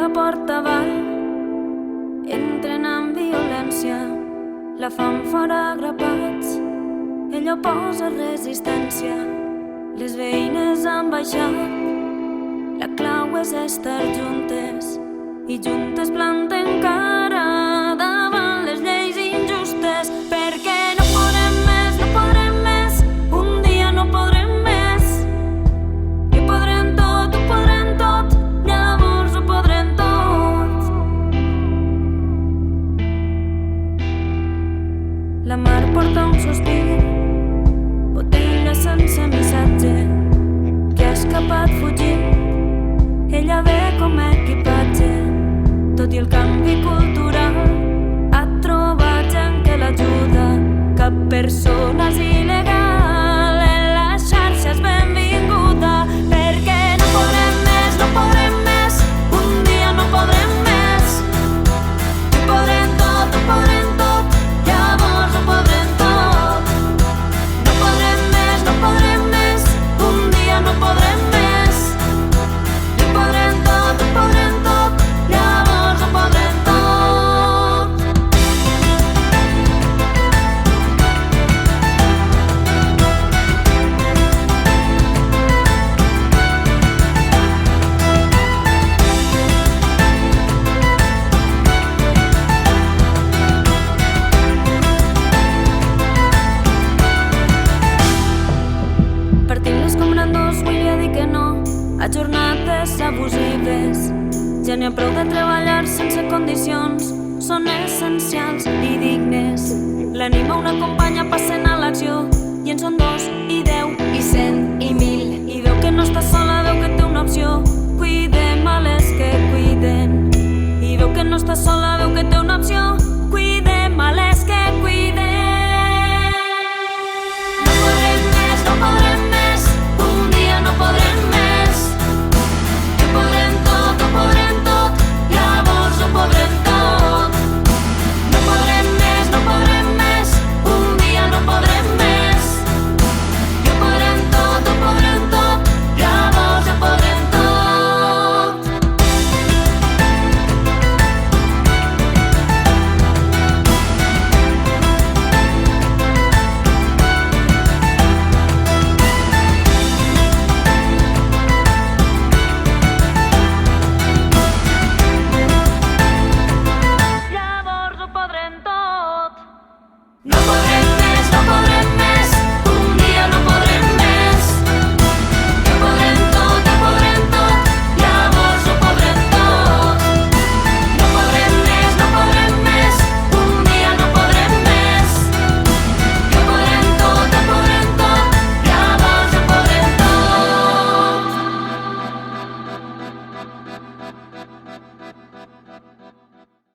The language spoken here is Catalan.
la porta avall, entren amb violència, la fan fora grapats, ella oposa resistència, les veïnes han baixat, la clau és estar juntes i juntes planten cara davant les lleis injustes, perquè no podrem més, no podrem més, un dia no podrem més, i ho podrem tot, llavors ho podrem tot. La mar porta un sospir, botella sense missatge, que ha escapat fugint, ella ve com a equipatge, tot i el canvi cultural ha trobat gent que l'ajuda, cap persona és il·legal, en les xarxes benvinguda, perquè no podrem més, un dia no podrem més, ho podrem tot, llavors ho podrem tot. No podrem més, un dia no podrem més, ho podrem tot, llavors ho podrem tot. Partint l'escombra en dos, volia dir que no a jornades abusives. Ja n'hi ha prou de treballar sense condicions, són essencials i dignes. L'anima una companya, passen a l'acció, i en són 2 i 10